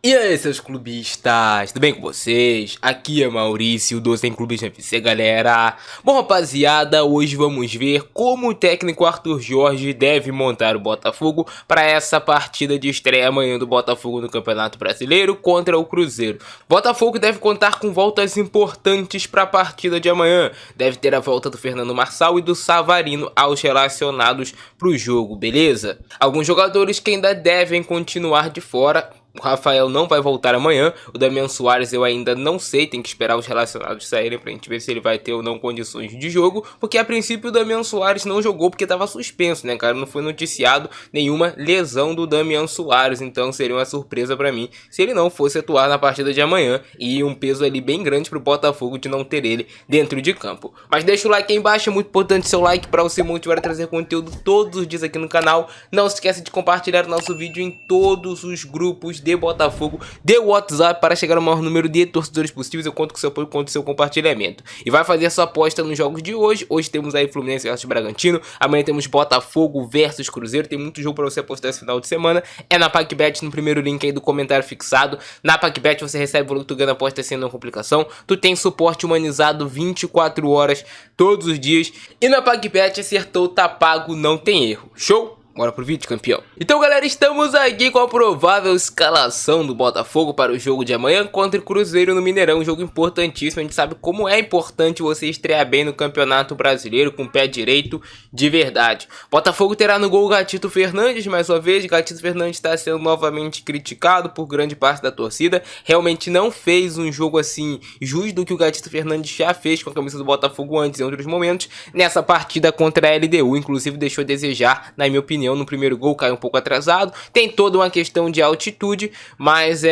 E aí, seus clubistas, tudo bem com vocês? Aqui é Maurício, do Sem Clubismo FC, galera. Bom, rapaziada, hoje vamos ver como o técnico Arthur Jorge deve montar o Botafogo para essa partida de estreia amanhã do Botafogo no Campeonato Brasileiro contra o Cruzeiro. Botafogo deve contar com voltas importantes para a partida de amanhã. Deve ter a volta do Fernando Marçal e do Savarino aos relacionados para o jogo, beleza? Alguns jogadores que ainda devem continuar de fora. O Rafael não vai voltar amanhã, o Damian Soares eu ainda não sei, tem que esperar os relacionados saírem pra gente ver se ele vai ter ou não condições de jogo, porque a princípio o Damian Soares não jogou porque tava suspenso, né, cara, não foi noticiado nenhuma lesão do Damian Soares, então seria uma surpresa pra mim se ele não fosse atuar na partida de amanhã, e um peso ali bem grande pro Botafogo de não ter ele dentro de campo. Mas deixa o like aí embaixo, é muito importante seu like pra você motivar a trazer conteúdo todos os dias aqui no canal. Não se esqueça de compartilhar o nosso vídeo em todos os grupos de Botafogo de WhatsApp para chegar ao maior número de torcedores possíveis. Eu conto com seu apoio, conto com seu compartilhamento. E vai fazer sua aposta nos jogos de hoje. Hoje temos aí Fluminense versus Bragantino. Amanhã temos Botafogo versus Cruzeiro. Tem muito jogo para você apostar esse final de semana. É na PagBet, no primeiro link aí do comentário fixado. Na PagBet você recebe o valor que tu ganha na aposta sem nenhuma complicação. Tu tem suporte humanizado 24 horas todos os dias. E na PagBet acertou, tá pago, não tem erro. Show? Bora pro vídeo, campeão. Então, galera, estamos aqui com a provável escalação do Botafogo para o jogo de amanhã contra o Cruzeiro no Mineirão. Um jogo importantíssimo. A gente sabe como é importante você estrear bem no Campeonato Brasileiro com o pé direito de verdade. Botafogo terá no gol o Gatito Fernandes, mais uma vez. Gatito Fernandes está sendo novamente criticado por grande parte da torcida. Realmente não fez um jogo assim justo do que o Gatito Fernandes já fez com a camisa do Botafogo antes, em outros momentos. Nessa partida contra a LDU, inclusive deixou a desejar, na minha opinião. No primeiro gol caiu um pouco atrasado, tem toda uma questão de altitude, mas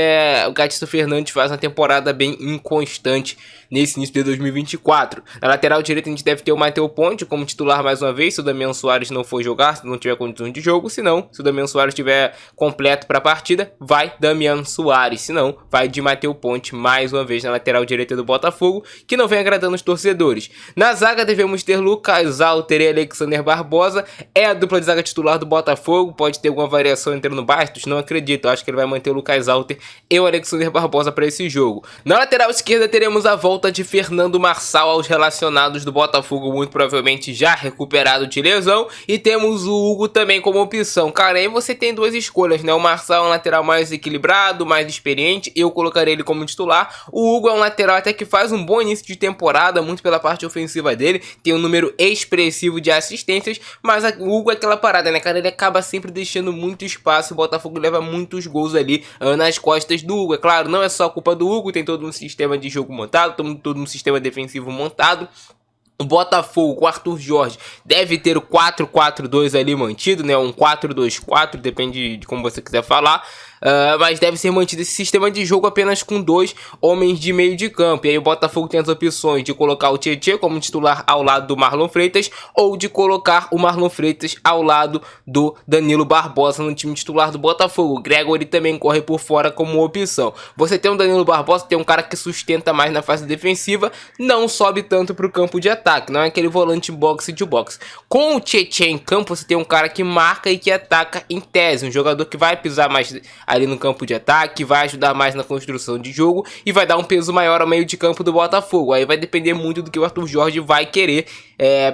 o Gatito Fernandes faz uma temporada bem inconstante nesse início de 2024. Na lateral direita a gente deve ter o Matheus Ponte como titular mais uma vez, se o Damian Soares não for jogar, se não tiver condições de jogo, se não, se o Damian Soares estiver completo para a partida, vai Damian Soares, se não, vai de Matheus Ponte mais uma vez na lateral direita do Botafogo, que não vem agradando os torcedores. Na zaga devemos ter Lucas Alter e Alexander Barbosa, é a dupla de zaga titular do Botafogo, pode ter alguma variação entrando Bastos, não acredito, acho que ele vai manter o Lucas Alter e o Alexander Barbosa para esse jogo. Na lateral esquerda teremos a volta de Fernando Marçal aos relacionados do Botafogo, muito provavelmente já recuperado de lesão, e temos o Hugo também como opção. Cara, aí você tem duas escolhas, né? O Marçal é um lateral mais equilibrado, mais experiente, eu colocaria ele como titular. O Hugo é um lateral até que faz um bom início de temporada, muito pela parte ofensiva dele, tem um número expressivo de assistências, mas o Hugo é aquela parada, né, cara? Ele acaba sempre deixando muito espaço, o Botafogo leva muitos gols ali nas costas do Hugo. É claro, não é só culpa do Hugo, tem todo um sistema de jogo montado, todo um sistema defensivo montado. O Botafogo com o Arthur Jorge deve ter o 4-4-2 ali mantido, né? Um 4-2-4, depende de como você quiser falar. Mas deve ser mantido esse sistema de jogo apenas com dois homens de meio de campo. E aí o Botafogo tem as opções de colocar o Tietê como titular ao lado do Marlon Freitas, ou de colocar o Marlon Freitas ao lado do Danilo Barbosa no time titular do Botafogo. O Gregory também corre por fora como opção. Você tem um Danilo Barbosa, tem um cara que sustenta mais na fase defensiva, não sobe tanto para o campo de ataque, não é aquele volante boxe de boxe. Com o Tietê em campo, você tem um cara que marca e que ataca em tese, um jogador que vai pisar mais ali no campo de ataque, vai ajudar mais na construção de jogo e vai dar um peso maior ao meio de campo do Botafogo. Aí vai depender muito do que o Arthur Jorge vai querer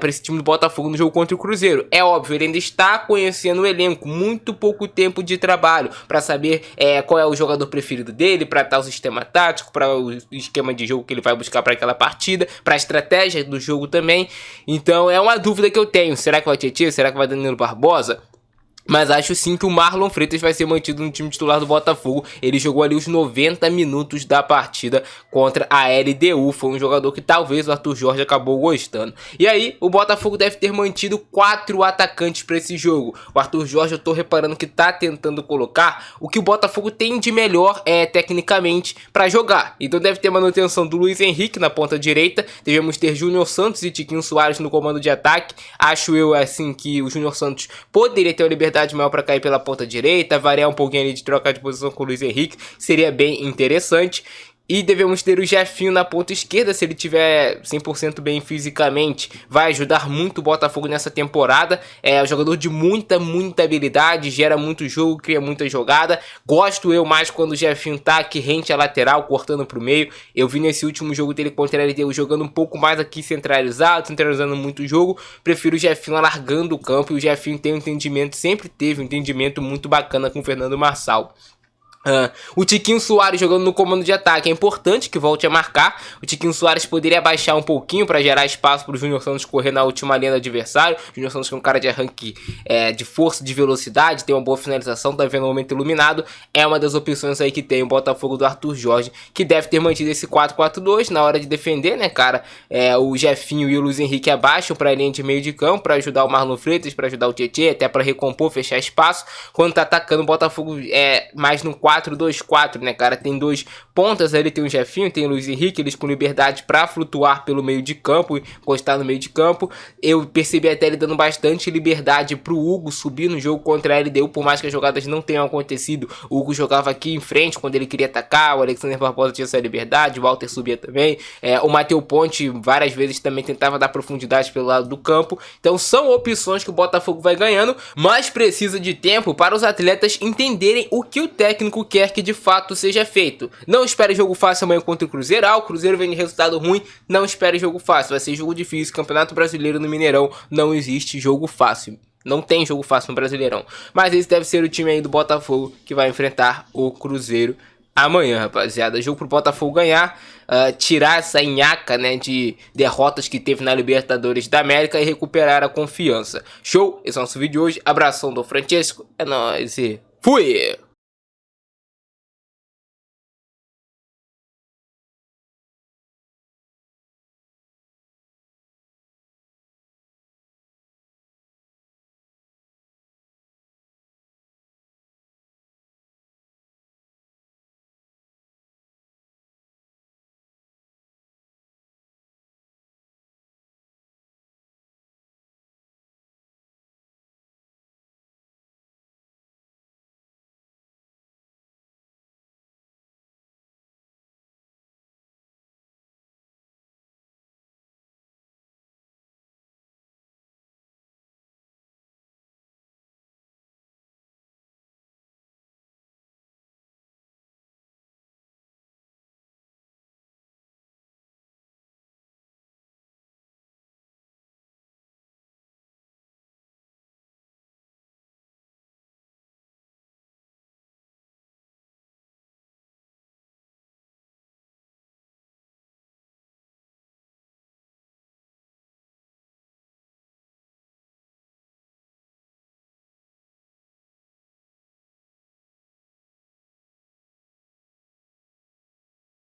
para esse time do Botafogo no jogo contra o Cruzeiro. É óbvio, ele ainda está conhecendo o elenco, muito pouco tempo de trabalho para saber qual é o jogador preferido dele, para tal sistema tático, para o esquema de jogo que ele vai buscar para aquela partida, para a estratégia do jogo também. Então é uma dúvida que eu tenho, será que vai Tietê, será que vai Danilo Barbosa? Mas acho sim que o Marlon Freitas vai ser mantido no time titular do Botafogo. Ele jogou ali os 90 minutos da partida contra a LDU. Foi um jogador que talvez o Arthur Jorge acabou gostando. E aí, o Botafogo deve ter mantido 4 atacantes para esse jogo. O Arthur Jorge, eu tô reparando que tá tentando colocar o que o Botafogo tem de melhor tecnicamente para jogar. Então deve ter manutenção do Luiz Henrique na ponta direita. Devemos ter Júnior Santos e Tiquinho Soares no comando de ataque. Acho eu assim que o Júnior Santos poderia ter uma liberdade maior para cair pela ponta direita, variar um pouquinho ali de trocar de posição com o Luiz Henrique, seria bem interessante. E devemos ter o Jefinho na ponta esquerda, se ele tiver 100% bem fisicamente, vai ajudar muito o Botafogo nessa temporada. É um jogador de muita habilidade, gera muito jogo, cria muita jogada. Gosto eu mais quando o Jefinho tá aqui rente à lateral, cortando pro meio. Eu vi nesse último jogo dele contra a LDU jogando um pouco mais aqui centralizando muito o jogo. Prefiro o Jefinho alargando o campo, e o Jefinho tem um entendimento, sempre teve um entendimento muito bacana com o Fernando Marçal. O Tiquinho Soares jogando no comando de ataque, é importante que volte a marcar. O Tiquinho Soares poderia abaixar um pouquinho para gerar espaço para o Júnior Santos correr na última linha do adversário. O Júnior Santos, que é um cara de arranque, de força, de velocidade, tem uma boa finalização, tá vendo o momento iluminado. É uma das opções aí que tem o Botafogo do Arthur Jorge, que deve ter mantido esse 4-4-2 na hora de defender, né, cara? O Jefinho e o Luiz Henrique abaixam para a linha de meio de campo, para ajudar o Marlon Freitas, para ajudar o Tietê, até para recompor, fechar espaço. Quando tá atacando, o Botafogo mais no 4-2-4, né, cara? Tem dois pontas ali, tem o Jefinho, tem o Luiz Henrique, eles com liberdade pra flutuar pelo meio de campo, encostar no meio de campo. Eu percebi até ele dando bastante liberdade pro Hugo subir no jogo contra a LDU, por mais que as jogadas não tenham acontecido. O Hugo jogava aqui em frente quando ele queria atacar, o Alexander Barbosa tinha essa liberdade, o Walter subia também. O Matheus Ponte várias vezes também tentava dar profundidade pelo lado do campo. Então são opções que o Botafogo vai ganhando, mas precisa de tempo para os atletas entenderem o que o técnico quer que de fato seja feito. Não espere jogo fácil amanhã contra o Cruzeiro. O Cruzeiro vem de resultado ruim, não espere jogo fácil, vai ser jogo difícil. Campeonato Brasileiro no Mineirão, não existe jogo fácil. Não tem jogo fácil no Brasileirão. Mas esse deve ser o time aí do Botafogo que vai enfrentar o Cruzeiro amanhã, rapaziada. Jogo pro Botafogo ganhar, tirar essa nhaca, né, de derrotas que teve na Libertadores da América e recuperar a confiança. Show? Esse é o nosso vídeo de hoje. Abração do Francesco. É nóis e fui!